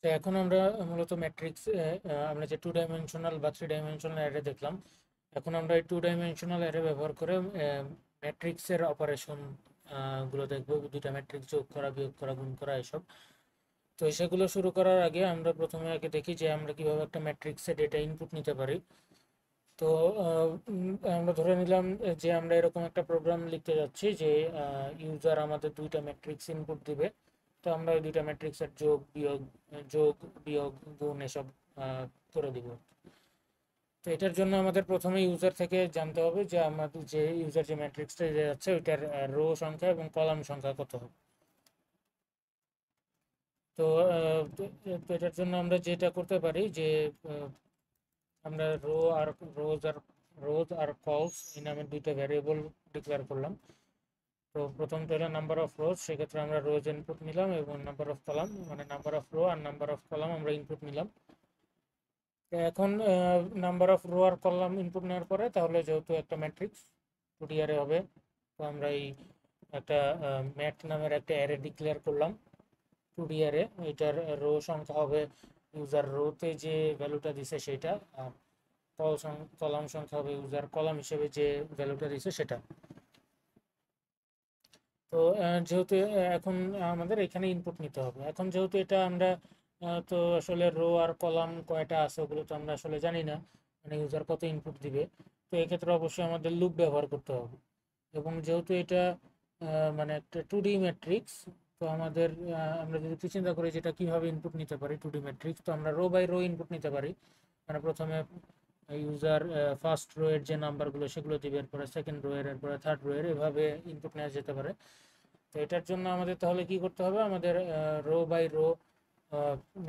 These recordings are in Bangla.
তো এখন আমরা মূলত ম্যাট্রিক্স, আমরা যে টু ডাইমেনশনাল বা থ্রি ডাইমেনশনাল অ্যারে দেখলাম, এখন আমরা এই টু ডাইমেনশনাল অ্যারে ব্যবহার করে ম্যাট্রিক্সের অপারেশন গুলো দেখবো, দুইটা ম্যাট্রিক্স যোগ করা, বিয়োগ করা, গুণ করা, এসব। তো সেগুলো শুরু করার আগে আমরা প্রথমে আগে দেখি যে আমরা কিভাবে একটা ম্যাট্রিক্সে ডেটা ইনপুট নিতে পারি। তো আমরা ধরে নিলাম যে আমরা এরকম একটা প্রোগ্রাম লিখতে যাচ্ছি যে ইউজার আমাদের দুইটা ম্যাট্রিক্স ইনপুট দিবে। তো আমরা ওই দুইটা ম্যাট্রিক্সের যোগ বিয়োগ গুণ এসব করে দিব। তো এটার জন্য আমাদের প্রথমে ইউজার থেকে জানতে হবে যে আমাদের যে ইউজার যে ম্যাট্রিক্সটা দিতে যাচ্ছে ওইটার রো সংখ্যা এবং কলাম সংখ্যা কত হবে। তো তো এটার জন্য আমরা যেটা করতে পারি যে আহ, আমরা রোজ আর কলস এই নামে দুইটা ভ্যারিয়েবল ডিক্লেয়ার করলাম। তো প্রথমটা হলো নাম্বার অফ রোজ, সেক্ষেত্রে আমরা রোজ ইনপুট নিলাম, এবং নাম্বার অফ কলাম মানে নাম্বার অফ রো আর নাম্বার অফ কলাম আমরা ইনপুট নিলাম। তো এখন নাম্বার অফ রো আর কলাম ইনপুট নেওয়ার পরে তাহলে যেহেতু একটা ম্যাট্রিক্স টুডিআরে হবে, তো আমরা এই একটা ম্যাট নামের একটা অ্যারে ডিক্লেয়ার করলাম টুডিআরে। এটার রো সংখ্যা হবে ইউজার রোতে যে ভ্যালুটা দিছে সেটা, আর কলাম সংখ্যা হবে ইউজার কলাম হিসেবে যে ভ্যালুটা দিছে সেটা। তো যেহেতু এখন আমাদের এখানে ইনপুট নিতে হবে, এখন যেহেতু এটা আমরা তো আসলে রো আর কলাম কয়টা আছে ওগুলো তো আমরা আসলে জানি না, মানে ইউজার কত ইনপুট দিবে। তো এক্ষেত্রে অবশ্যই আমাদের লুপ ব্যবহার করতে হবে। এবং যেহেতু এটা মানে একটা টু ডি ম্যাট্রিক্স, তো আমাদের আমরা যদি একটু চিন্তা করি যেটা কিভাবে ইনপুট নিতে পারি টু ডি ম্যাট্রিক্স, তো আমরা রো বাই রো ইনপুট নিতে পারি। মানে প্রথমে ইউজার ফার্স্ট রো এর যে নাম্বারগুলো সেগুলো দিবে, এরপরে সেকেন্ড রো এর, এরপরে থার্ড রো এর, এভাবে ইনপুট নেওয়া যেতে পারে। তো এটার জন্য আমাদের তাহলে কি করতে হবে, আমাদের রো বাই রো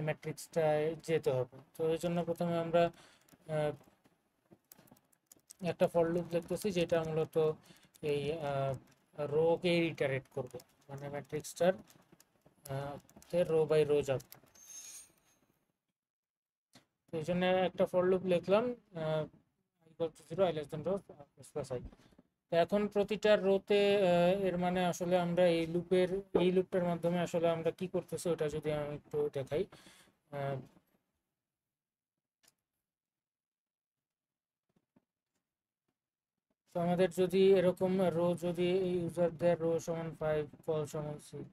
ম্যাট্রিক্সটায় যেতে হবে। তো এই জন্য প্রথমে আমরা আহ, একটা ফর লুপ দেখতেছি যেটা মূলত এই রোকে ইটারেট করবে, মানে ম্যাট্রিক্সটার তে রো বাই রো যাবে। তো এই জন্য একটা ফর লুপ লিখলাম, equal to zero, i less than row plus i. তো এখন প্রতিটা রোতে এর মানে আসলে আমরা এই লুপটার মাধ্যমে আসলে আমরা কি করতেছি ওটা যদি আমি একটু দেখাই। আহ, তো আমাদের যদি এরকম রো, যদি ইউজার দেয় রো সমান 5, কল সমান 6,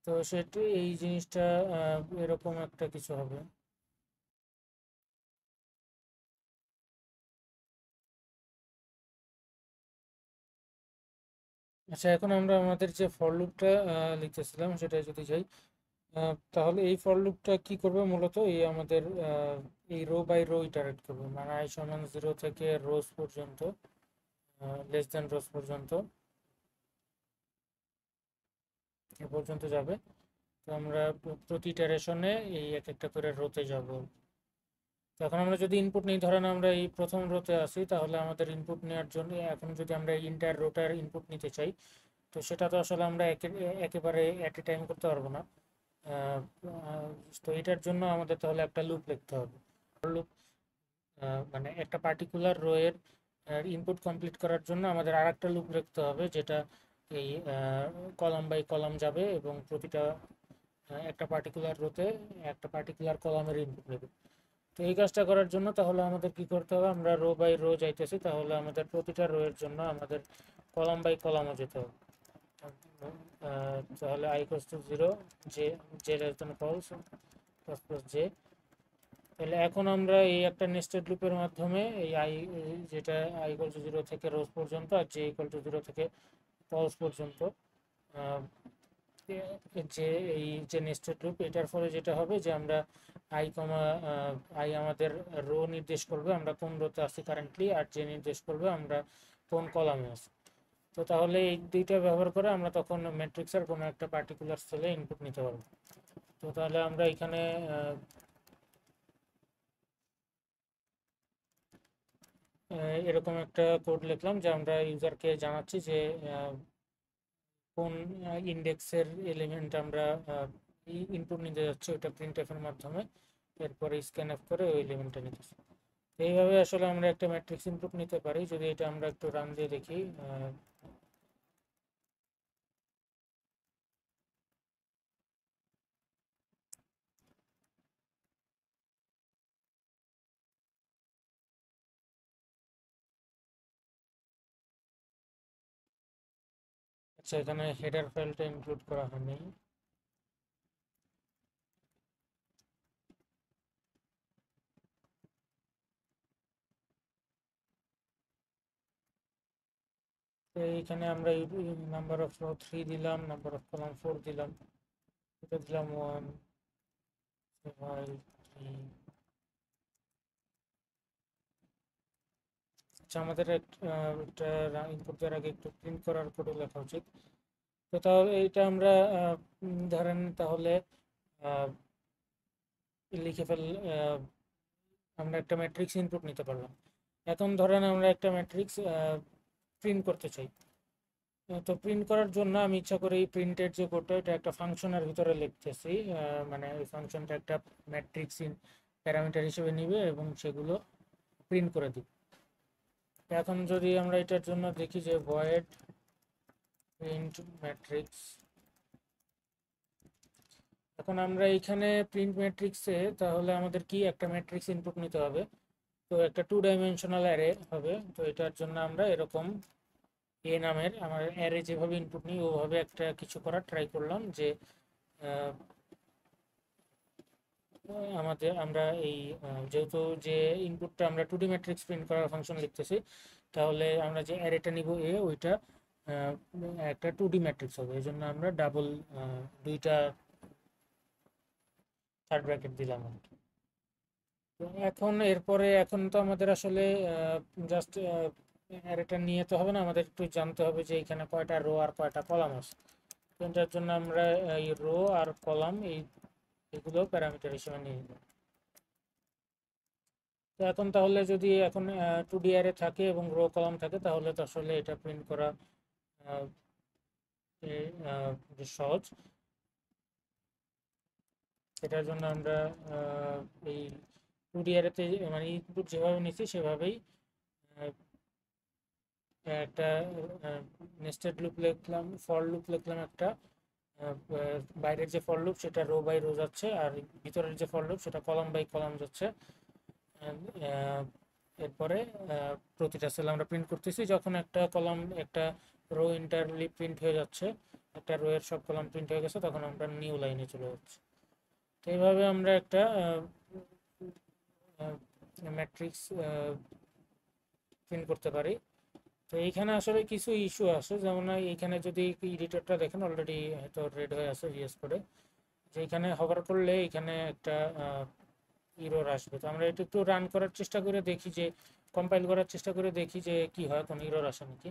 তো সেটা এই জিনিসটা এরকম একটা কিছু হবে। আচ্ছা, এখন আমরা আমাদের যে ফর লুপটা লিখতেছিলাম সেটা যদি যাই, তাহলে এই ফর লুপটা কি করবে মূলত, এই আমাদের এই রো বাই রো ইটারেট করবে, মানে আই সমান 0 থেকে রোজ পর্যন্ত, লেস দেন রোজ পর্যন্ত, এ পর্যন্ত যাবে। তো আমরা প্রতি ইটারেশনে এই এক একটা করে রোতে যাব। তো এখন আমরা যদি ইনপুট নিই, ধরেন আমরা এই প্রথম রোতে আসি, তাহলে আমাদের ইনপুট নেওয়ার জন্য এখন যদি আমরা এই ইন্টার রোটার ইনপুট নিতে চাই, তো সেটা তো আসলে আমরা একেবারে অ্যাট এ টাইম করতে পারবো না। আহ, আহ, তো এটার জন্য আমাদের তাহলে একটা লুপ লিখতে হবে। লুপ মানে একটা পার্টিকুলার রো এর ইনপুট কমপ্লিট করার জন্য আমাদের আর একটা লুপ লিখতে হবে, যেটা এই কলাম বাই কলাম যাবে এবং প্রতিটা একটা পার্টিকুলার রোতে একটা পার্টিকুলার কলামের ইনপুট নেবে। তো এই কাজটা করার জন্য তাহলে আমাদের কি করতে হবে, আমরা রো বাই রো যাইতেছি, তাহলে আমাদের প্রতিটা রো এর জন্য আমাদের কলাম বাই কলামও যেতে হবে। তাহলে i equals to zero, j j less than cols, plus plus j. তাহলে এখন আমরা এই একটা নেস্টেড লুপের মাধ্যমে এই যেটা আই ইকুয়াল টু জিরো থেকে রোজ পর্যন্ত আর জে ইকুয়াল টু জিরো থেকে ফলস পর্যন্ত, আহ, যে এই যে নেস্টেড লুপ, এটার ফলে যেটা হবে যে আমরা আই কমা আই আমাদের রো নির্দেশ করবে আমরা কোন রোতে আছি কারেন্টলি, আর যে নির্দেশ করবে আমরা কোন কলামে আছি। তো তাহলে এই দুইটা ব্যবহার করে আমরা তখন ম্যাট্রিক্সের কোনো একটা পার্টিকুলার সেলে ইনপুট নিতে পারবো। তো তাহলে আমরা এখানে এরকম একটা কোড লিখলাম যে আমরা ইউজারকে জানাচ্ছি যে কোন ইন্ডেক্সের এলিমেন্ট আমরা ইনপুট নিতে যাচ্ছি, ওটা প্রিন্টএফ এর মাধ্যমে এরপরে স্ক্যানএফ করে ওই এলিমেন্টটা নিতেছি। এইভাবে আসলে আমরা একটা ম্যাট্রিক্স ইনপুট নিতে পারি। যদি এটা আমরা একটু রান দিয়ে দেখি, আচ্ছা, এখানে হেডার ফাইলটা ইনক্লুড করা হয়নি। তো এইখানে আমরা নাম্বার অফ রো 3 দিলাম, নাম্বার অফ কলাম 4 দিলাম, এটা দিলাম 1 5 3। আচ্ছা, আমাদের একটা ইনপুট দেওয়ার আগে একটু প্রিন্ট করার কোডও লেখা উচিত। তো তাহলে এটা আমরা ধরেন তাহলে আহ, লিখে ফেল আমরা একটা ম্যাট্রিক্স ইনপুট নিতে পারলাম। এখন ধরেন আমরা একটা ম্যাট্রিক্স প্রিন্ট করতে চাই। তো প্রিন্ট করার জন্য আমি ইচ্ছা করে এই প্রিন্টের যে কোডটা, এটা একটা ফাংশনের ভিতরে লিখতেছি। মানে এই ফাংশনটা একটা ম্যাট্রিক্স ইন প্যারামিটার হিসেবে নিবে এবং সেগুলো প্রিন্ট করে দিবে। এখন যদি আমরা এটার জন্য দেখি যে ভয়েড প্রিন্ট ম্যাট্রিক্স, এখন আমরা এখানে প্রিন্ট ম্যাট্রিক্সে তাহলে আমাদের কি একটা ম্যাট্রিক্স ইনপুট নিতে হবে। তো একটা 2 ডাইমেনশনাল অ্যারে হবে। তো এটার জন্য আমরা এরকম এ নামের আমার অ্যারে যেভাবে ইনপুট নিই ওভাবে একটা কিছু করার ট্রাই করলাম, যে আমাদের আমরা এই যেহেতু যে ইনপুটটা আমরা 2D ম্যাট্রিক্স প্রিন্ট করার ফাংশন লিখতেছি, তাহলে আমরা যে অ্যারেটা নিব এ, ওইটা একটা 2D ম্যাট্রিক্স হবে। এই জন্য আমরা ডাবল দুইটা থার্ড ব্র্যাকেট দিলাম আর কি। তো এখন এরপরে এখন তো আমাদের আসলে জাস্ট অ্যারেটা নিয়ে তো হবে না, আমাদের একটু জানতে হবে যে এখানে কয়টা রো আর কয়টা কলাম আছে। তো এটার জন্য আমরা এই রো আর কলাম এগুলো প্যারামিটার হিসেবে নিয়ে নিব। তো এখন তাহলে যদি এখন 2D অ্যারে থাকে এবং রো কলাম থাকে, তাহলে তো আসলে এটা প্রিন্ট করা আহ, বেশ সহজ। এটার জন্য আমরা এই 2D অ্যারেতে মানে ইনপুট যেভাবে নিচ্ছি সেভাবেই একটা নেস্টেড লুপ লিখলাম, ফর লুপ লিখলাম একটা। বাইরের যে ফর লুপ সেটা রো বাই রো যাচ্ছে, আর ভিতরের যে ফর লুপ সেটা কলাম বাই কলাম যাচ্ছে। এরপরে প্রতিটা সেল আমরা প্রিন্ট করতেছি, যখন একটা কলাম একটা রো ইন্টারলি প্রিন্ট হয়ে যাচ্ছে, একটা রো এর সব কলাম প্রিন্ট হয়ে গেছে, তখন আমরা নিউ লাইনে চলে যাচ্ছি। তো এইভাবে আমরা একটা ম্যাট্রিক্স প্রিন্ট করতে পারি। তো এইখানে আসলে কিছু ইস্যু আছে, যেমন এইখানে যদি এডিটরটা দেখেন অলরেডি হয়তো রেড হয়ে আছে ভিএস কোডে, যে এখানে হভার করলে এখানে একটা ইরর আসবে। তো আমরা এটা একটু রান করার চেষ্টা করে দেখি, যে কম্পাইল করার চেষ্টা করে দেখি যে কি হয়, কোনো ইরর আসে নাকি।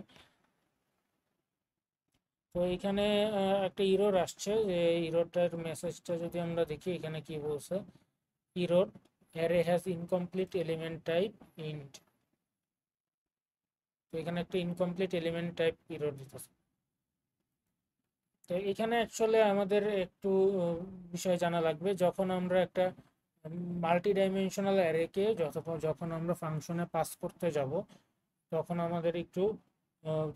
তো এখানে একটা ইরর আসছে, যে ইররটার মেসেজটা যদি আমরা দেখি এখানে কি বলছে, error array has incomplete element type int. তো এখানে একটা ইনকমপ্লিট এলিমেন্ট টাইপ ইরর দিতেছে। তো এখানে অ্যাকচুয়ালি আমাদের একটু বিষয় জানা লাগবে, যখন আমরা একটা মাল্টি ডাইমেনশনাল অ্যারেকে যখন আমরা ফাংশনে পাস করতে যাব, তখন আমাদের একটু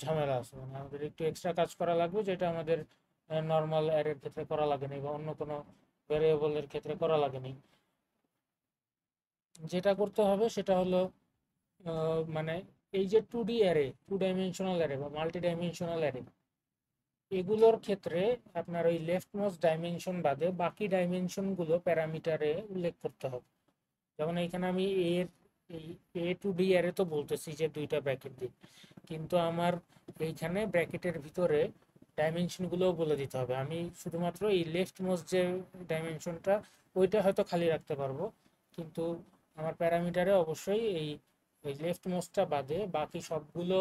ঝামেলা আছে, মানে আমাদের একটু এক্সট্রা কাজ করা লাগবে, যেটা আমাদের নর্মাল অ্যারের ক্ষেত্রে করা লাগেনি বা অন্য কোনো ভ্যারিয়েবলের ক্ষেত্রে করা লাগেনি। যেটা করতে হবে সেটা হলো মানে এই যে 2D অ্যারে, 2 ডাইমেনশনাল অ্যারে বা মাল্টি ডাইমেনশনাল অ্যারে, এগুলোর ক্ষেত্রে আপনার ওই লেফট মোস্ট ডাইমেনশন বাদে বাকি ডাইমেনশনগুলো প্যারামিটারে উল্লেখ করতে হবে। যেমন এইখানে আমি এর এই A to D অ্যারে তো বলতেছি যে দুইটা ব্র্যাকেট দিই, কিন্তু আমার এইখানে ব্র্যাকেটের ভিতরে ডাইমেনশনগুলোও বলে দিতে হবে। আমি শুধুমাত্র এই লেফট মোস্ট যে ডাইমেনশনটা ওইটা হয়তো খালি রাখতে পারবো, কিন্তু আমার প্যারামিটারে অবশ্যই এই ওই লেফট মোস্টটা বাদে বাকি সবগুলো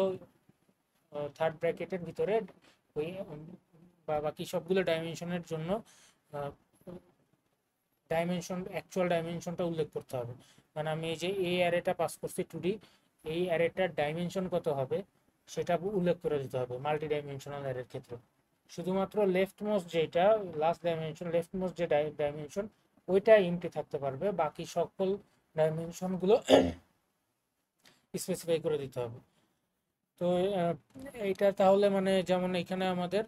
থার্ড ব্র্যাকেটের ভিতরে ওই বা বাকি সবগুলো ডাইমেনশনের জন্য ডাইমেনশন অ্যাকচুয়াল ডাইমেনশনটা উল্লেখ করতে হবে। মানে আমি এই যে এই অ্যারেটা পাস করছি 2D, এই অ্যারেটার ডাইমেনশন কত হবে সেটা উল্লেখ করে দিতে হবে মাল্টি ডাইমেনশনাল অ্যারের ক্ষেত্রে। শুধুমাত্র লেফট মোস্ট যেটা লাস্ট ডাইমেনশন, লেফট মোস্ট যে ডাইমেনশন ওইটা ইন্টে থাকতে পারবে, বাকি সকল ডাইমেনশনগুলো স্পেসিফাই করে দিতে হবে। তো এইটা তাহলে মানে যেমন এখানে আমাদের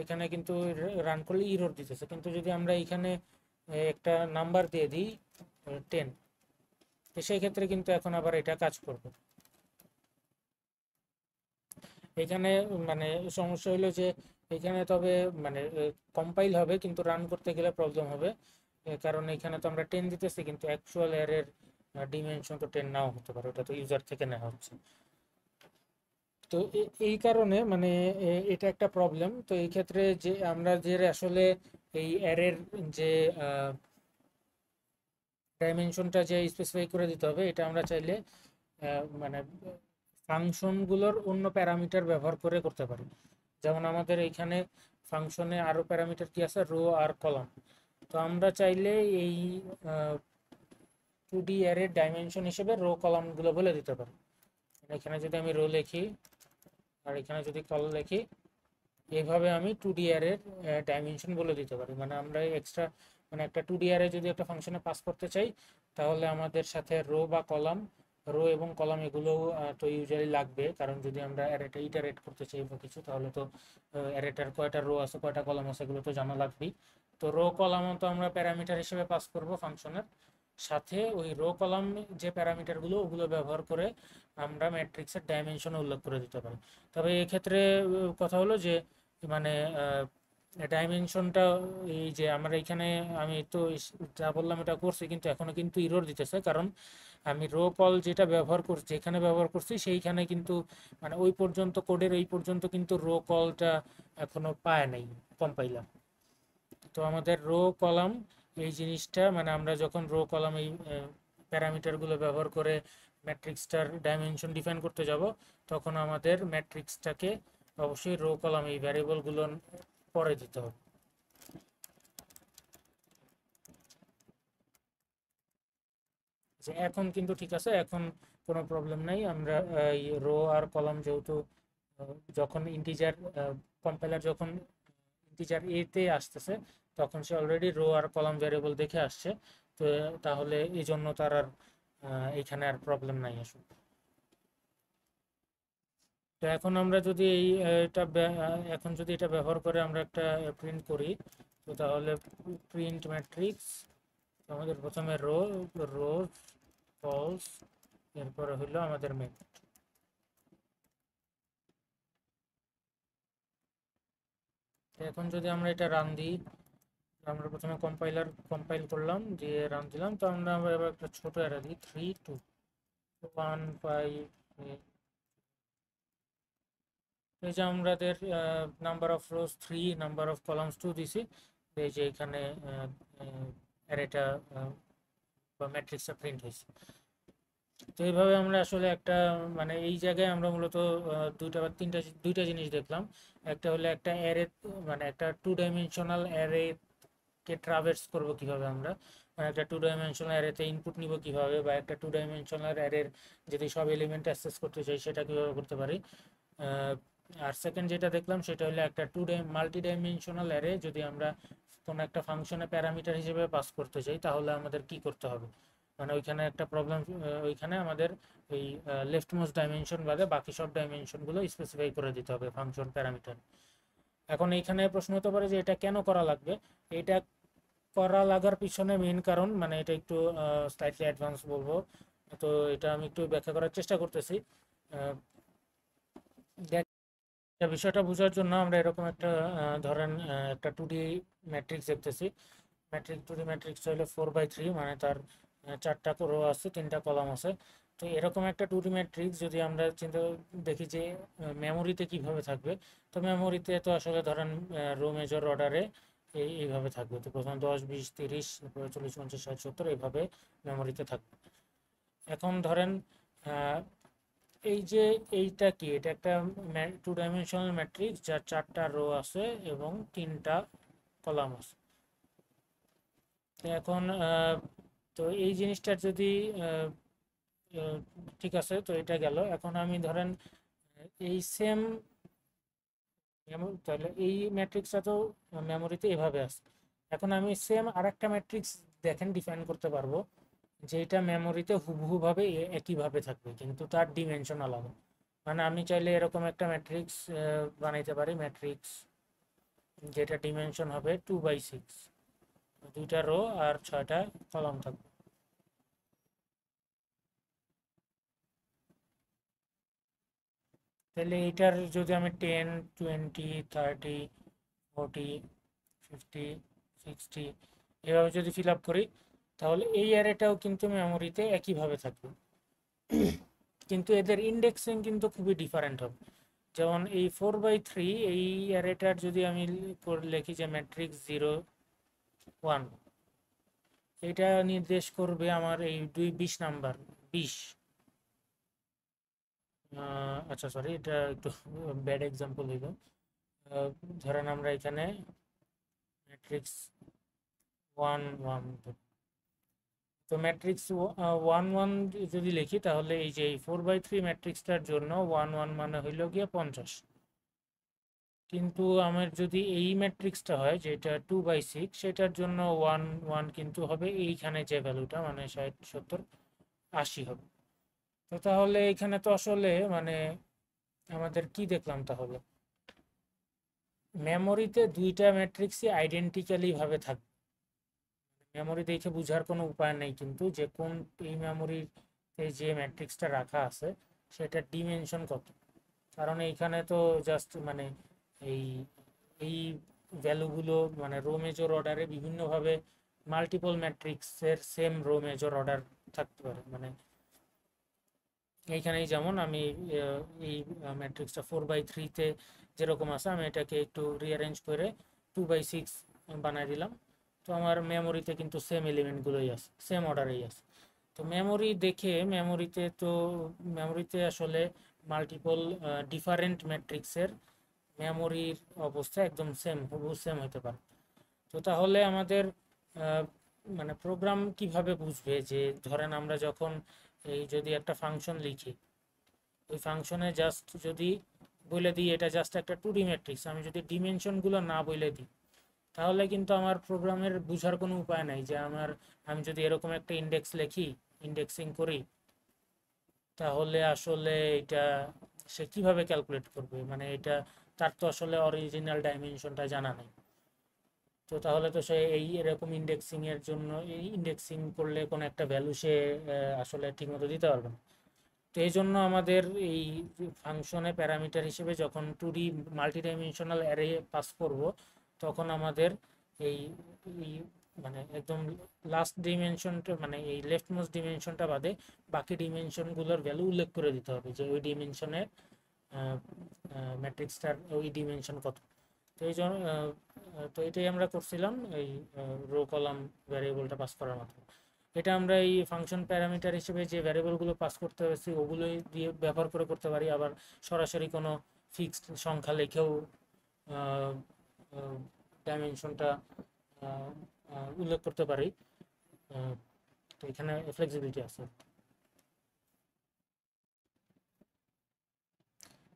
এখানে কিন্তু রান করলে ইরর দিতেছে, কিন্তু যদি আমরা এখানে একটা নাম্বার দিয়ে দিই 10, তো সেই ক্ষেত্রে কিন্তু এখন আবার এটা কাজ করবে। এখানে মানে সমস্যা হলো যে এখানে তবে মানে কম্পাইল হবে কিন্তু রান করতে গেলে প্রবলেম হবে, কারণ এখানে তো আমরা 10 দিতেছি কিন্তু অ্যাকচুয়াল অ্যারের ডিমেনশন তো 10 নাও হতে পারে, ওটা তো ইউজার থেকে নেওয়া হচ্ছে। তো এই কারণে মানে এটা একটা প্রবলেম। তো এই ক্ষেত্রে যে আমরা যে আসলে এই অ্যারের যে ডাইমেনশনটা যে স্পেসিফাই করে দিতে হবে, এটা আমরা চাইলে মানে ফাংশনগুলোর অন্য প্যারামিটার ব্যবহার করে করতে পারি। যেমন আমাদের এইখানে ফাংশনে আরো প্যারামিটার কি আছে, রো আর কলাম। তো আমরা চাইলে এই 2D অ্যারের ডাইমেনশন হিসেবে রো কলামগুলো বলে দিতে পারি। এখানে যদি আমি রো লিখি আর এখানে যদি কলাম লিখি, এইভাবে আমি 2D অ্যারের ডাইমেনশন বলে দিতে পারি। মানে আমরা এক্সট্রা মানে একটা 2D অ্যারে যদি একটা ফাংশনে পাস করতে চাই, তাহলে আমাদের সাথে রো বা কলাম, রো এবং কলাম এগুলো তো ইউজুয়ালি লাগবে, কারণ যদি আমরা অ্যারেটা ইটারেট করতে চাই বা কিছু, তাহলে তো অ্যারেটার কয়টা রো আছে কয়টা কলাম আছে এগুলো তো জানা লাগবেই। তো রো কলামও তো আমরা প্যারামিটার হিসেবে পাস করব ফাংশনের সাথে। ওই রো কলাম যে প্যারামিটারগুলো ওগুলো ব্যবহার করে আমরা ম্যাট্রিক্সের ডাইমেনশন উল্লেখ করে দিতে পারি। তবে এক্ষেত্রে কথা হলো যে মানে ডাইমেনশনটা, এই যে আমরা এখানে আমি তো যা বললাম এটা করছি, কিন্তু এখনো কিন্তু ইরর দিতেছে, কারণ আমি রো কল যেটা ব্যবহার করছি, যেখানে ব্যবহার করছি সেইখানে কিন্তু মানে ওই পর্যন্ত কোডের এই পর্যন্ত কিন্তু রো কলটা এখনো পায় নাই কম্পাইলার। তো আমাদের রো কলাম এই জিনিসটা মানে আমরা যখন রো কলাম এই প্যারামিটারগুলো ব্যবহার করে ম্যাট্রিক্সটার ডাইমেনশন ডিফাইন করতে যাব, তখন আমাদের ম্যাট্রিক্সটাকে অবশ্যই রো কলাম এই ভ্যারিয়েবলগুলো পরে দিতে হবে। যে এখন কিন্তু ঠিক আছে, এখন কোনো প্রবলেম নাই। আমরা এই রো আর কলাম যেহেতু যখন ইন্টিজার কম্পাইলার যখন ইন্টিজার এ তে আসতেছে, তখন সে অলরেডি রো আর কলাম ভ্যারিয়েবল দেখে আসছে। তো তাহলে এই জন্য তার আর এইখানে আর প্রবলেম নাই আসলে। তো এখন আমরা যদি এই এখন যদি এটা ব্যবহার করে আমরা একটা প্রিন্ট করি, তো তাহলে প্রিন্ট ম্যাট্রিক্স, আমাদের প্রথমে রো, রো ফলস, এরপরে হলো আমাদের মেন। এখন যদি আমরা এটা রান দিই, আমরা প্রথমে কম্পাইল করলাম, দিয়ে রান দিলাম, তো আমরা এবার একটা ছোট অ্যারে দিই 3 2 1 5। এই যে আমাদের number of rose 3, number of columns 2 দিছি। এই যে এখানে অ্যারেটা বা ম্যাট্রিক্সটা প্রিন্ট হয়েছে। তো এইভাবে আমরা আসলে একটা মানে এই জায়গায় আমরা মূলত দুইটা বা দুইটা জিনিস দেখলাম। একটা হলো একটা অ্যারে, মানে একটা 2 ডাইমেনশনাল অ্যারে কে ট্রাভার্স করব কিভাবে আমরা, মানে একটা 2 ডাইমেনশনাল অ্যারেতে ইনপুট নিব কিভাবে, বা একটা 2 ডাইমেনশনাল অ্যারের যদি সব এলিমেন্ট অ্যাক্সেস করতে চাই সেটা কিভাবে করতে পারি। আর সেকেন্ড যেটা দেখলাম সেটা হলো একটা মাল্টি ডাইমেনশনাল অ্যারে যদি আমরা কোনো একটা ফাংশনে প্যারামিটার হিসেবে পাস করতে চাই, তাহলে আমাদের কি করতে হবে। মানে ওইখানে একটা প্রবলেম, ওইখানে আমাদের এই লেফট মোস্ট ডাইমেনশন বাদে বাকি সব ডাইমেনশনগুলো স্পেসিফাই করে দিতে হবে ফাংশন প্যারামিটার। এখন এইখানে প্রশ্ন হতে পারে যে এটা কেন করা লাগবে। এটা করা লাগার পিছনে মেইন কারণ, মানে এটা একটু স্লাইটলি অ্যাডভান্স বলবো, তো এটা আমি একটু ব্যাখ্যা করার চেষ্টা করতেছি। দেখ, বিষয়টা বোঝার জন্য আমরা এরকম একটা ধরেন একটা 2D ম্যাট্রিক্স দেখতেছি। 2D ম্যাট্রিক্স হলো 4/3, মানে তার 4টা রো আছে, 3টা কলাম আছে। তো এরকম একটা 2D ম্যাট্রিক্স যদি আমরা চিন্তা দেখি যে মেমোরিতে কিভাবে থাকবে, তো মেমোরিতে তো আসলে ধরেন রো মেজর অর্ডারে এইভাবে থাকবে। তো প্রথম 10 20 30, 40 50 60 70 এইভাবে মেমোরিতে থাকবে। এখন ধরেন এই যে এইটা কি, এটা একটা 2 ডাইমেনশনাল ম্যাট্রিক্স যার 4টা রো আছে এবং 3টা কলাম আছে। তো এখন তো এই জিনিসটার যদি আহ, আহ, ঠিক আছে, তো এটা গেল। এখন আমি ধরেন এই সেম তাহলে এই ম্যাট্রিক্সটা তো মেমোরিতে এভাবে আছে। এখন আমি সেম আরেকটা ম্যাট্রিক্স দেখেন ডিফাইন করতে পারবো, যেটা মেমোরিতে হুবহুভাবে একইভাবে থাকবে কিন্তু তার ডিমেনশন আলাদা। মানে আমি চাইলে এরকম একটা ম্যাট্রিক্স বানাইতে পারি, ম্যাট্রিক্স যেটা ডিমেনশন হবে 2/6, 2টা রো আর 6টা কলাম থাকবে। তাহলে এইটার যদি আমি 10, 20, 30, 40, 50, 60 এভাবে যদি ফিল আপ করি, তাহলে এই অ্যারেটাও কিন্তু মেমোরিতে একইভাবে থাকবে, কিন্তু এদের ইন্ডেক্সিং কিন্তু খুবই ডিফারেন্ট হবে। যেমন এই 4/3 এই অ্যারেটার যদি আমি লিখি যে ম্যাট্রিক্স 0, 1, এটা নির্দেশ করবে আমার এই 20 নাম্বার 20। আচ্ছা সরি, এটা একটু ব্যাড এক্সাম্পল হইল। ধরেন আমরা এখানে ম্যাট্রিক্স 1, 1, তো ম্যাট্রিক্স 1, 1 যদি লিখি, তাহলে এই যে 4/3 ম্যাট্রিক্সটার জন্য 1, 1 মানে হইল গিয়ে 50। কিন্তু আমার যদি এই ম্যাট্রিক্সটা হয় যেটা 2/6, সেটার জন্য 1, 1 কিন্তু হবে এইখানে যে ভ্যালুটা, মানে 60, 70, 80 হবে। তো তাহলে এখানে তো আসলে মানে আমাদের কি দেখলাম, তাহলে মেমোরিতে দুইটা ম্যাট্রিক্সই আইডেন্টিক্যালি ভাবে থাকবে। মেমোরি দেখে বোঝার কোনো উপায় নেই কিন্তু যে কোন এই মেমোরিতে যে ম্যাট্রিক্সটা রাখা আছে সেটার ডিমেনশন কত। কারণ এইখানে তো জাস্ট মানে এই এই ভ্যালুগুলো মানে রো মেজর অর্ডারে বিভিন্নভাবে মাল্টিপল ম্যাট্রিক্সের সেম রো মেজর অর্ডার থাকতে পারে। মানে এইখানেই যেমন আমি এই ম্যাট্রিক্সটা 4/3-তে যেরকম আছে, আমি এটাকে একটু রিঅ্যারেঞ্জ করে 2/6 বানাই দিলাম। তো আমার মেমোরিতে কিন্তু সেম এলিমেন্টগুলোই আছে, সেম অর্ডারেই আছে। তো মেমোরি দেখে মেমোরিতে আসলে মাল্টিপল ডিফারেন্ট ম্যাট্রিক্সের মেমোরির অবস্থা একদম সেম, হুবহু সেম হতে পারে। তো তাহলে আমাদের আহ, মানে প্রোগ্রাম কিভাবে বুঝবে যে ধরেন আমরা যখন এই যদি একটা ফাংশন লিখি, ওই ফাংশনে জাস্ট যদি বলে দিই এটা জাস্ট একটা 2D ম্যাট্রিক্স, আমি যদি ডিমেনশনগুলো না বলে দিই, তাহলে কিন্তু আমার প্রোগ্রামের বোঝার কোনো উপায় নাই যে আমি যদি এরকম একটা ইন্ডেক্স লিখি, ইন্ডেক্সিং করি, তাহলে আসলে এটা সে কিভাবে ক্যালকুলেট করবে, মানে এটা তার তো আসলে অরিজিনাল ডাইমেনশনটা জানা নেই। তো তাহলে তো সে এই এরকম ইন্ডেক্সিং এর জন্য এই ইন্ডেক্সিং করলে কোনো একটা ভ্যালু সে আসলে ঠিকমতো দিতে পারবে না। তো এই জন্য আমাদের এই ফাংশনে প্যারামিটার হিসেবে যখন 2D multi dimensional array pass করব, তখন আমাদের এই এই মানে একদম লাস্ট ডিমেনশনটা মানে এই লেফট মোস্ট ডিমেনশনটা বাদে বাকি ডিমেনশনগুলোর ভ্যালু উল্লেখ করে দিতে হবে যে ওই ডিমেনশনের ম্যাট্রিক্সটার ওই ডিমেনশন কত। তো এই জন্য তো এটাই আমরা করছিলাম এই রো কলাম ভ্যারিয়েবলটা পাস করার মাধ্যমে। এটা আমরা এই ফাংশন প্যারামিটার হিসেবে যে ভ্যারিয়েবলগুলো পাস করতে হয়েছে ওগুলোই দিয়ে ব্যবহার করে করতে পারি, আবার সরাসরি কোনো ফিক্সড সংখ্যা লিখেও ডাইমেনশনটা উল্লেখ করতে পারি। তো এখানে ফ্লেক্সিবিলিটি আছে।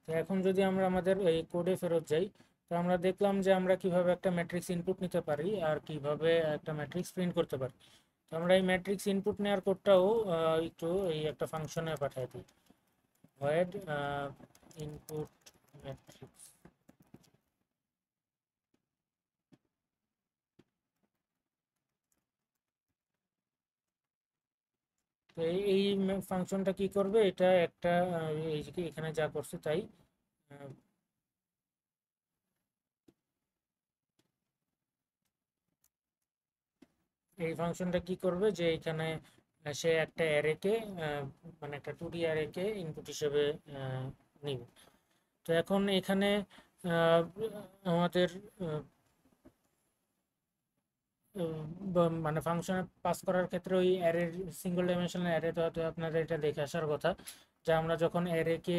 তো এখন যদি আমরা আমাদের এই কোডে ফেরত যাই, তো আমরা দেখলাম যে আমরা কিভাবে একটা ম্যাট্রিক্স ইনপুট নিতে পারি আর কিভাবে একটা ম্যাট্রিক্স প্রিন্ট করতে পারি। তো আমরা এই ম্যাট্রিক্স ইনপুট নেওয়ার কোডটাও একটু এই একটা ফাংশনে পাঠাই দিই, void input matrix। তো এই ফাংশনটা কি করবে, এটা একটা এই যে এখানে যা করছে তাই আহ, এই ফাংশনটা কি করবে যে এখানে সে একটা অ্যারেকে মানে একটা 2D অ্যারেকে ইনপুট হিসেবে নিবে। তো এখন এখানে আহ, আমাদের আহ, মানে ফাংশনে পাস করার ক্ষেত্রে ওই অ্যারের সিঙ্গেল ডাইমেনশনাল অ্যারে তো হয়তো আপনাদের এটা দেখে আসার কথা যে আমরা যখন অ্যারেকে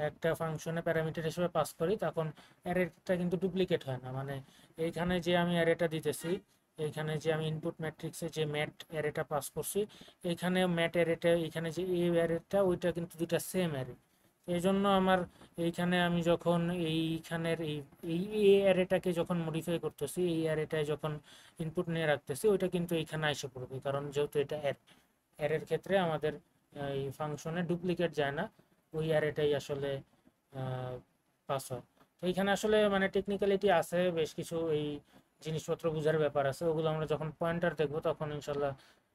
একটা ফাংশনে প্যারামিটার হিসেবে পাস করি তখন অ্যারেটা কিন্তু ডুপ্লিকেট হয় না। মানে এইখানে যে আমি অ্যারেটা দিতেছি, এইখানে যে আমি ইনপুট ম্যাট্রিক্সে যে ম্যাট অ্যারেটা পাস করছি, এখানে ম্যাট অ্যারেটা এখানে যে এই অ্যারেটা ওইটা কিন্তু দুইটা সেম অ্যারে। এই জন্য আমার এইখানে আমি যখন এইখানের এই এই অ্যারেটাকে যখন মডিফাই করতেছি, এই অ্যারেটায় যখন ইনপুট নিয়ে রাখতেছি, ওইটা কিন্তু এইখানে এসে পড়বে, কারণ যেহেতু এটা অ্যারের ক্ষেত্রে আমাদের এই ফাংশনে ডুপ্লিকেট যায় না, ওই অ্যারেটাই আসলে পাস হয়। তো এইখানে আসলে মানে টেকনিক্যালিটি আছে বেশ কিছু, এই জিনিসপত্র বোঝার ব্যাপার আছে, ওগুলো আমরা যখন পয়েন্টার দেখবো তখন ইনশাল্লাহ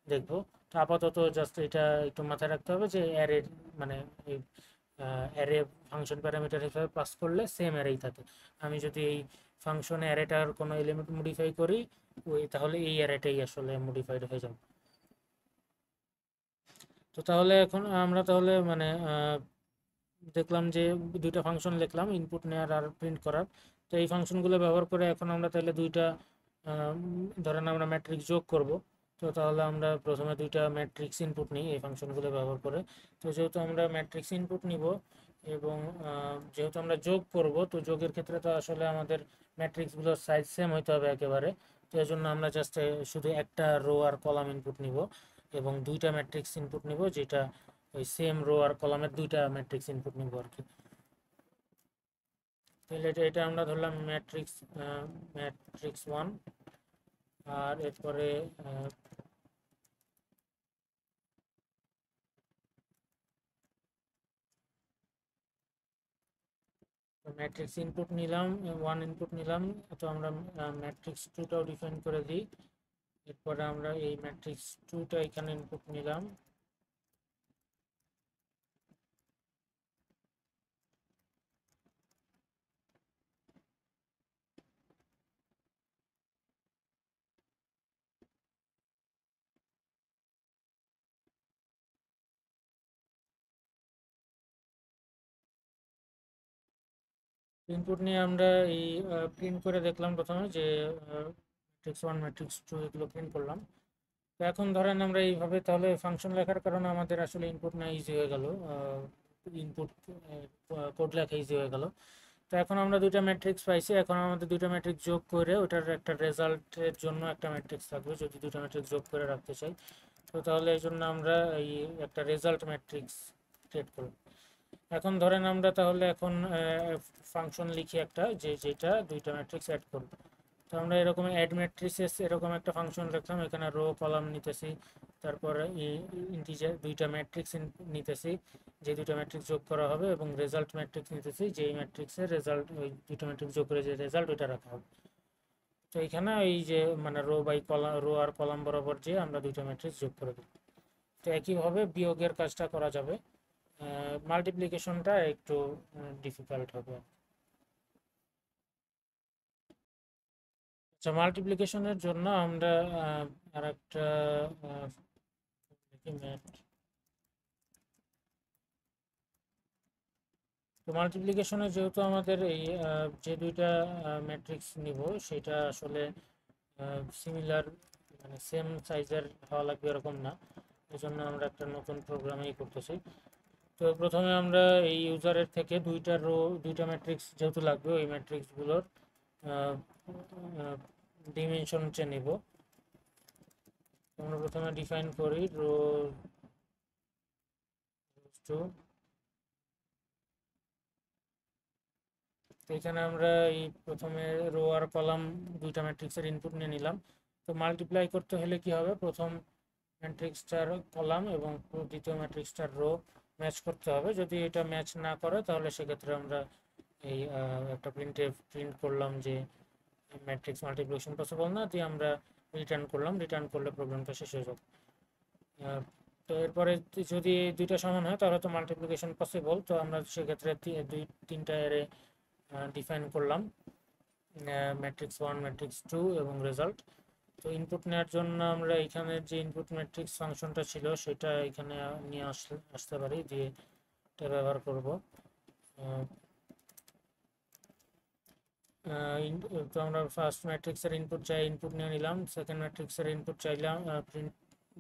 দেখবো। তো আপাতত জাস্ট এটা একটু মাথায় রাখতে হবে যে অ্যারের মানে অ্যারে ফাংশন প্যারামিটার হিসেবে পাস করলে সেম অ্যারেই থাকে। আমি যদি এই ফাংশনে অ্যারেটার কোনো এলিমেন্ট মডিফাই করি তাহলে এই অ্যারেটাই আসলে মডিফাইড হয়ে যাবে। তো তাহলে এখন আমরা তাহলে মানে দেখলাম যে দুইটা ফাংশন লিখলাম, ইনপুট নেওয়ার আর প্রিন্ট করার। তো এই ফাংশনগুলো ব্যবহার করে এখন আমরা তাহলে দুইটা ধরেন আমরা ম্যাট্রিক্স যোগ করব। তো তাহলে আমরা প্রথমে দুইটা ম্যাট্রিক্স ইনপুট নিই এই ফাংশনগুলো ব্যবহার করে। তো যেহেতু আমরা ম্যাট্রিক্স ইনপুট নিব এবং যেহেতু আমরা যোগ করব, তো যোগের ক্ষেত্রে তো আসলে আমাদের ম্যাট্রিক্সগুলোর সাইজ সেম হইতে হবে একেবারে। তো এই জন্য আমরা জাস্ট শুধু একটা রো আর কলাম ইনপুট নিব এবং দুইটা ম্যাট্রিক্স ইনপুট নিব, যেটা ওই সেম রো আর কলামের দুইটা ম্যাট্রিক্স ইনপুট নিব আর কি। তাহলে এটা আমরা ধরলাম ম্যাট্রিক্স ম্যাট্রিক্স 1। আর এরপরে ম্যাট্রিক্স ইনপুট নিলাম, 1 ইনপুট নিলাম। তো আমরা ম্যাট্রিক্স 2টাও ডিফাইন করে দিই। এরপরে আমরা এই ম্যাট্রিক্স 2টা এখানে ইনপুট নিলাম। ইনপুট নিয়ে আমরা এই প্রিন্ট করে দেখলাম প্রথমে যে ম্যাট্রিক্স 1 ম্যাট্রিক্স 2 এগুলো প্রিন্ট করলাম। তো এখন ধরেন আমরা এইভাবে তাহলে ফাংশন লেখার কারণে আমাদের আসলে ইনপুট নেওয়া ইজি হয়ে গেল, ইনপুট কোড লেখা ইজি হয়ে গেল। তো এখন আমরা দুইটা ম্যাট্রিক্স পাইছি, এখন আমাদের দুইটা ম্যাট্রিক্স যোগ করে ওটার একটা রেজাল্টের জন্য একটা ম্যাট্রিক্স থাকবে যদি দুইটা ম্যাট্রিক্স যোগ করে রাখতে চাই। তো তাহলে এই জন্য আমরা এই একটা রেজাল্ট ম্যাট্রিক্স ক্রিয়েট করব। এখন ধরেন আমরা তাহলে এখন ফাংশন লিখি একটা যেটা দুইটা ম্যাট্রিক্স অ্যাড করবে। তো আমরা এরকম অ্যাড ম্যাট্রিক্সেস এরকম একটা ফাংশন লিখলাম, এখানে রো কলাম নিতেছি, তারপরে ইন্টিজার দুইটা ম্যাট্রিক্স নিতেছি যে দুইটা ম্যাট্রিক্স যোগ করা হবে, এবং রেজাল্ট ম্যাট্রিক্স নিতেছি যেই ম্যাট্রিক্সের রেজাল্ট ওই দুইটা ম্যাট্রিক্স যোগ করে যে রেজাল্ট ওইটা রাখা হবে। তো এখানে এই যে মানে রো বাই কলাম, রো আর কলাম বরাবর যে আমরা দুইটা ম্যাট্রিক্স যোগ করে দিই। তো একইভাবে বিয়োগের কাজটা করা যাবে, মাল্টিপ্লিকেশনটা একটু ডিফিকাল্ট হবে। আচ্ছা, মাল্টিপ্লিকেশনের জন্য আমরা আর একটা তো মাল্টিপ্লিকেশনে যেহেতু আমাদের এই যে দুইটা ম্যাট্রিক্স নিব সেটা আসলে সিমিলার মানে সেম সাইজের হওয়া লাগবে এরকম না, এই জন্য আমরা একটা নতুন প্রোগ্রামেই করতেছি। তো প্রথমে আমরা এই ইউজারের থেকে দুইটা ম্যাট্রিক্স যেহেতু লাগবে ওই ম্যাট্রিক্সগুলোর ডিমেনশন চেয়ে নিব। আমরা প্রথমে ডিফাইন করি রো টু। তো এখানে আমরা এই প্রথমে রো আর কলাম দুইটা ম্যাট্রিক্সের ইনপুট নিয়ে নিলাম। তো মাল্টিপ্লাই করতে হলে কি হবে, প্রথম ম্যাট্রিক্সটার কলাম এবং দ্বিতীয় ম্যাট্রিক্সটার রো ম্যাচ করতে হবে। যদি এটা ম্যাচ না করে তাহলে সেক্ষেত্রে আমরা এই একটা প্রিন্ট করলাম যে ম্যাট্রিক্স মাল্টিপ্লিকেশন পসিবল না, দিয়ে আমরা রিটার্ন করলাম, রিটার্ন করলে প্রবলেমটা শেষ হয়ে যাবে। তো এরপরে যদি দুইটা সমান হয় তাহলে তো মাল্টিপ্লিকেশন পসিবল। তো আমরা সেক্ষেত্রে তিনটা অ্যারে ডিফাইন করলাম, ম্যাট্রিক্স 1 ম্যাট্রিক্স 2 এবং রেজাল্ট। তো ইনপুট নেওয়ার জন্য আমরা এখানে যে ইনপুট ম্যাট্রিক্স ফাংশনটা ছিল সেটা এখানে নিয়ে আসতে পারি, দিয়ে এটা ব্যবহার করব। তো আমরা ফার্স্ট ম্যাট্রিক্সের ইনপুট চাই, ইনপুট নিয়ে নিলাম। সেকেন্ড ম্যাট্রিক্সের ইনপুট চাইলাম, প্রিন্ট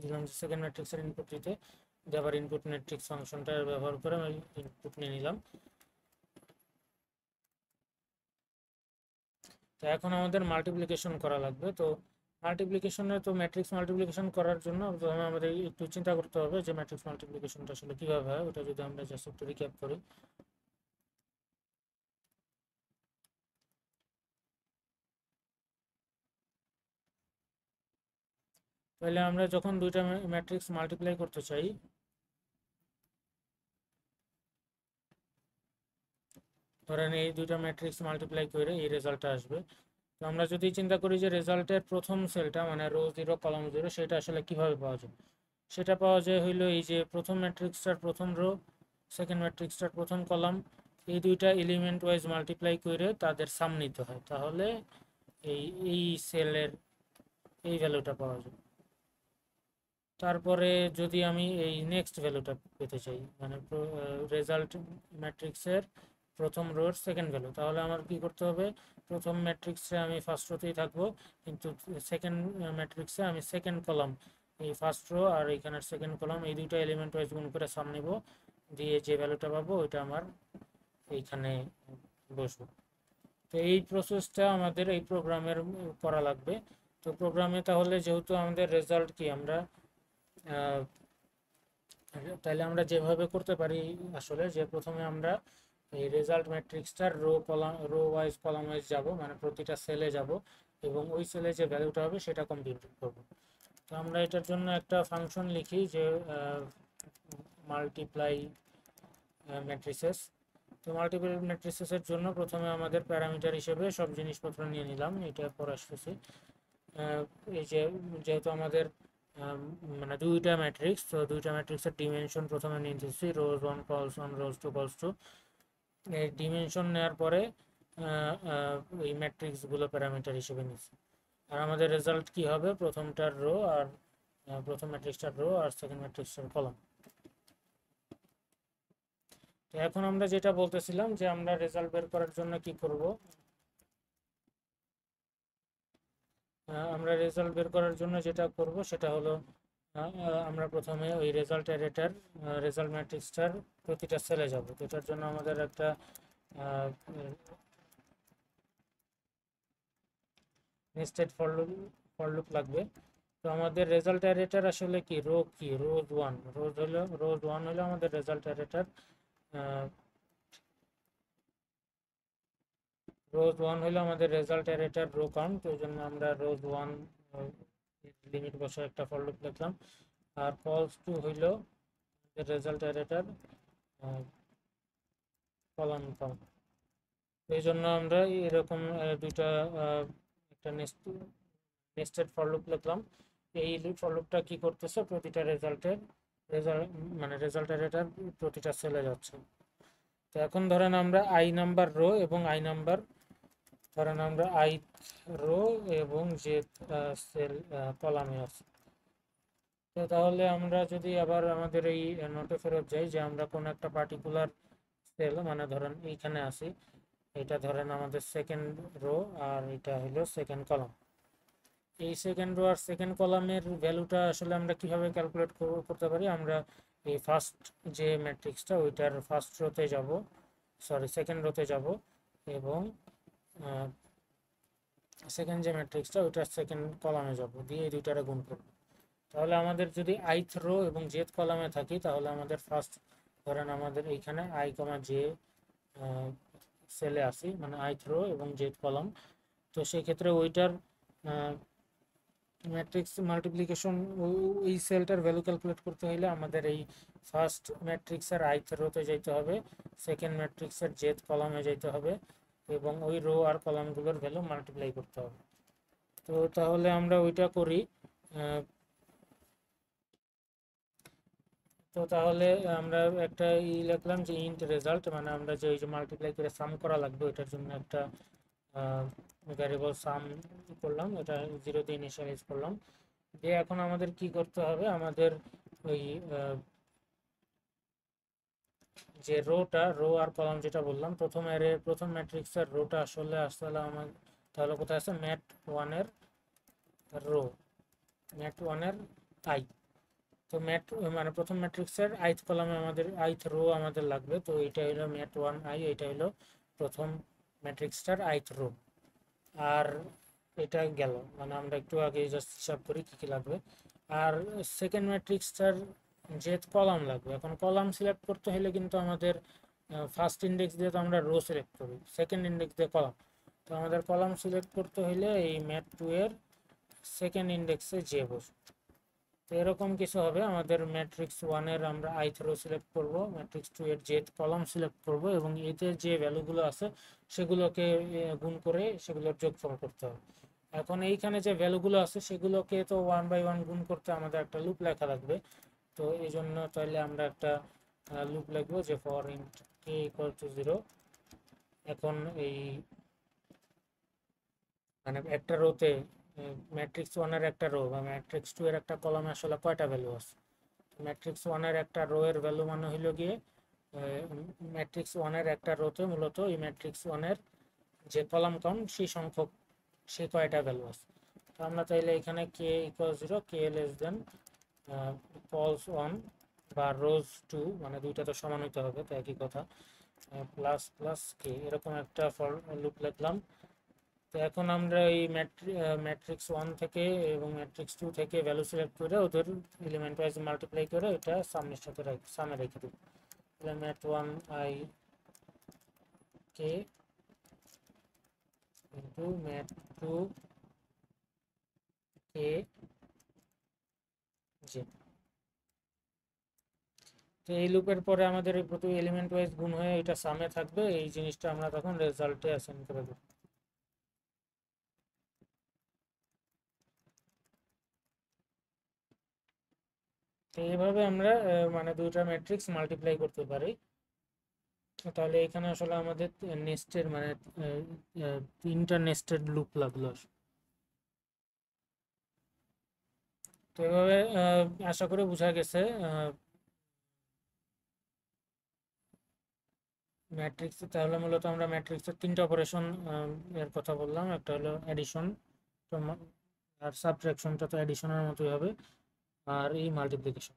দিলাম যে সেকেন্ড ম্যাট্রিক্সের ইনপুট দিতে, দিয়ে আবার ইনপুট ম্যাট্রিক্স ফাংশনটা ব্যবহার করে আমি ইনপুট নিয়ে নিলাম। তো এখন আমাদের মাল্টিপ্লিকেশন করা লাগবে। তো মাল্টিপ্লিকেশনে তো ম্যাট্রিক্স মাল্টিপ্লিকেশন করার জন্য প্রথমে আমাদের একটু চিন্তা করতে হবে যে ম্যাট্রিক্স মাল্টিপ্লিকেশনটা আসলে কীভাবে হয়। ওটা যদি আমরা জাস্ট একটু রিক্যাপ করি, তাহলে আমরা যখন দুইটা ম্যাট্রিক্স মাল্টিপ্লাই করতে চাই, ধরেন এই দুইটা ম্যাট্রিক্স মাল্টিপ্লাই করে এই রেজাল্টটা আসবে। তো আমরা যদি চিন্তা করি যে রেজাল্টের প্রথম সেলটা মানে রো 0 কলাম 0 সেটা আসলে কিভাবে পাওয়া যায়, সেটা পাওয়া যায় হইলো এই যে প্রথম ম্যাট্রিক্সটার প্রথম রো সেকেন্ড ম্যাট্রিক্সটার প্রথম কলাম, এই দুইটা এলিমেন্ট ওয়াইজ মাল্টিপ্লাই করে তাদের সাম নিতে হয়, তাহলে এই এই সেলের এই ভ্যালুটা পাওয়া যায়। তারপরে যদি আমি এই নেক্সট ভ্যালুটা পেতে চাই, মানে রেজাল্ট ম্যাট্রিক্সের প্রথম রোর সেকেন্ড ভ্যালু, তাহলে আমার কি করতে হবে, প্রথম ম্যাট্রিক্সে আমি ফার্স্ট রোতেই থাকবো, কিন্তু সেকেন্ড ম্যাট্রিক্সে আমি সেকেন্ড কলাম, এই ফার্স্ট রো আর এখানের সেকেন্ড কলাম এই দুইটা এলিমেন্ট ওয়াইজ গুণ করে সাম নেব, দিয়ে যে ভ্যালুটা পাবো ওইটা আমার এইখানে বসবো। তো এই প্রসেসটা আমাদের এই প্রোগ্রামের করা লাগবে। তো প্রোগ্রামে তাহলে যেহেতু আমাদের রেজাল্ট কি, আমরা তাহলে আমরা যেভাবে করতে পারি আসলে, যে প্রথমে আমরা এই রেজাল্ট ম্যাট্রিক্সটার রো ওয়াইজ কলাম ওয়াইজ যাব, মানে প্রতিটা সেলে যাব এবং ওই সেলে যে ভ্যালুটা হবে সেটা কম্পিউট করব। তো আমরা এটার জন্য একটা ফাংশন লিখি যে মাল্টিপ্লাই ম্যাট্রিসেস। তো মাল্টিপল ম্যাট্রিসেসের জন্য প্রথমে আমাদের প্যারামিটার হিসেবে সব জিনিসপত্র নিয়ে নিলাম, এটা পর আসতেছি। এই যে যেহেতু আমাদের মানে দুইটা ম্যাট্রিক্স, তো দুইটা ম্যাট্রিক্সের ডিমেনশন প্রথমে নিয়ে নিতেছি, রোজ ওয়ান কলস ওয়ান রোজ টু কলস টু। এই ডিমেনশন নেওয়ার পরে এই ম্যাট্রিক্সগুলো প্যারামিটার হিসেবে নিচ্ছি। আর আমাদের রেজাল্ট কি হবে, প্রথমটার রো আর প্রথম ম্যাট্রিক্সটার রো আর সেকেন্ড ম্যাট্রিক্সটার কলাম। তো এখন আমরা যেটা বলতেছিলাম যে আমরা রেজাল্ট বের করার জন্য কি করব, আমরা রেজাল্ট বের করার জন্য যেটা করব সেটা হলো আমরা প্রথমে ওই রেজাল্ট অ্যারেটার রেজাল্ট ম্যাট্রিক্সটার প্রতিটা সেলে যাব। তো এটার জন্য আমাদের একটা নেস্টেড ফর লুপ লাগবে। তো আমাদের রেজাল্ট অ্যারেটার আসলে কি, রোজ ওয়ান, রোজ ওয়ান হলো আমাদের রেজাল্ট অ্যারেটার, রোজ ওয়ান হলো আমাদের রেজাল্ট অ্যারেটার রো কাউন্ট। ওই জন্য আমরা রোজ ওয়ান লিমিট বসে একটা ফর লুপ লিখলাম। আর কলস টু হইল রেজাল্ট অ্যারেটার কলাম কাউন্ট। এই জন্য আমরা এরকম দুইটা একটা নেস্টেড ফর লুপ লিখলাম। এই ফর লুপটা কি করতেছে, প্রতিটা রেজাল্ট মানে রেজাল্ট অ্যারেটার প্রতিটা সেলে যাচ্ছে। তো এখন ধরেন আমরা আই নাম্বার রো এবং আই নাম্বার, ধরেন আমরা আই রো এবং যে সেল কলামে আছে। তো তাহলে আমরা যদি আবার আমাদের এই নোটে ফেরত যাই, যে আমরা কোন একটা পার্টিকুলার সেল, মানে ধরেন এইখানে আসি, এটা ধরেন আমাদের সেকেন্ড রো আর এটা হলো সেকেন্ড কলাম। এই সেকেন্ড রো আর সেকেন্ড কলামের ভ্যালুটা আসলে আমরা কিভাবে ক্যালকুলেট করতে পারি, আমরা এই ফার্স্ট যে ম্যাট্রিক্সটা ওইটার ফার্স্ট রোতে যাব, সরি সেকেন্ড রোতে যাব, এবং সেকেন্ড যে ম্যাট্রিক্সটা ওইটার সেকেন্ড কলামে যাব, দিয়ে এই দুইটারে গুণ করব। তাহলে আমাদের যদি আইথ রো এবং জেড কলামে থাকি, তাহলে আমাদের ফার্স্ট ধরেন আমাদের এইখানে আই কমা জে সেলে আসি, মানে আইথ রো এবং জেড কলাম। তো সেই ক্ষেত্রে ওইটার ম্যাট্রিক্স মাল্টিপ্লিকেশন, ওই সেলটার ভ্যালু ক্যালকুলেট করতে হলে আমাদের এই ফার্স্ট ম্যাট্রিক্সের আইথ রোতে যেতে হবে, সেকেন্ড ম্যাট্রিক্সের জেড কলামে যেতে হবে, এবং ওই রো আর কলামগুলোর ভ্যালু মাল্টিপ্লাই করতে হবে। তো তাহলে আমরা ওইটা করি। তো তাহলে আমরা একটা লিখলাম যে ইন্ট রেজাল্ট, মানে আমরা যে ওই যে মাল্টিপ্লাই করে সাম করা লাগবে ওইটার জন্য একটা ভ্যারিয়েবল সাম করলাম, এটা 0 দিয়ে ইনিশিয়ালাইজ করলাম। দিয়ে এখন আমাদের কি করতে হবে, আমাদের ওই যে রো আর কলাম যেটা বললাম, প্রথম ম্যাট্রিক্সের রোটা আসলে আসলে আমার, তাহলে কোথায় আছে, ম্যাট ওয়ানের রো, ম্যাট ওয়ানের আই। তো মানে প্রথম ম্যাট্রিক্সের আইথ কলামে আমাদের আইথ রো আমাদের লাগবে, তো এটা হলো ম্যাট ওয়ান আই, এটা হলো প্রথম ম্যাট্রিক্সটার আইথ রো। আর এটা গেল, মানে আমরা একটু আগে জাস্ট হিসাব করি কী কী লাগবে। আর সেকেন্ড ম্যাট্রিক্সটার জেড কলাম লাগবে। এখন কলাম সিলেক্ট করতে হলে কিন্তু আমাদের ফার্স্ট ইন্ডেক্স দিয়ে তো আমরা রো সিলেক্ট করি, সেকেন্ড ইন্ডেক্স দিয়ে কলাম। তো আমাদের কলাম সিলেক্ট করতে হলে এই ম্যাট টু এর সেকেন্ড ইন্ডেক্সে যে বসবে। তো এরকম কিছু হবে, আমাদের ম্যাট্রিক্স ওয়ানের আমরা আইথ রো সিলেক্ট করব, ম্যাট্রিক্স টু এর জেড কলাম সিলেক্ট করব, এবং এতে যে ভ্যালুগুলো আছে সেগুলোকে গুণ করে সেগুলোর যোগফল করতে হবে। এখন এইখানে যে ভ্যালুগুলো আছে সেগুলোকে তো ওয়ান বাই ওয়ান গুণ করতে আমাদের একটা লুপ লেখা লাগবে। তো এই জন্য তাহলে আমরা একটা লুপ লিখবো যে for int K equal to 0। এখন এই মানে একটা রোতে ম্যাট্রিক্স ওয়ানের একটা রো বা ম্যাট্রিক্স টু এর একটা কলামে আসলে কয়টা ভ্যালু আছে। ম্যাট্রিক্স ওয়ানের একটা রো এর ভ্যালু মানে হইল গিয়ে ম্যাট্রিক্স ওয়ানের একটা রোতে মূলত এই ম্যাট্রিক্স ওয়ানের যে কলাম কাউন্ট সেই সংখ্যক সে কয়টা ভ্যালু আছে। তো আমরা চাইলে এখানে K equal 0, k less than false 1 বা রোজ 2, মানে দুইটা তো সমান হইতে হবে, তো একই কথা, প্লাস প্লাস কে, এরকম একটা ফর লুপ লিখলাম। তো এখন আমরা এই ম্যাট্রিক্স 1 থেকে এবং ম্যাট্রিক্স 2 থেকে ভ্যালু সিলেক্ট করে ওদের এলিমেন্ট ওয়াইজ মাল্টিপ্লাই করে এটা সামনের সাথে সামনে রেখে দেব। তাহলে mat 1 i k into mat 2 k j. তো এই লুপের পরে আমাদের এই প্রতি এলিমেন্ট ওয়াইজ গুণ হয়ে এটা সামে থাকবে, এই জিনিসটা আমরা তখন রেজাল্টে অ্যাসাইন করে দেব। তো এইভাবে আমরা মানে দুইটা ম্যাট্রিক্স মাল্টিপ্লাই করতে পারি। তাহলে এখানে আসলে আমাদের নেস্টের মানে তিনটা নেস্টেড লুপ লাগলো। তো এভাবে আশা করি বোঝা গেছে। ম্যাট্রিক্স তাহলে মূলত আমরা ম্যাট্রিক্সের তিনটা অপারেশন এর কথা বললাম। একটা হলো অ্যাডিশন, আর সাবট্রাকশনটা তো অ্যাডিশনের মতোই হবে, আর এই মাল্টিপ্লিকেশন।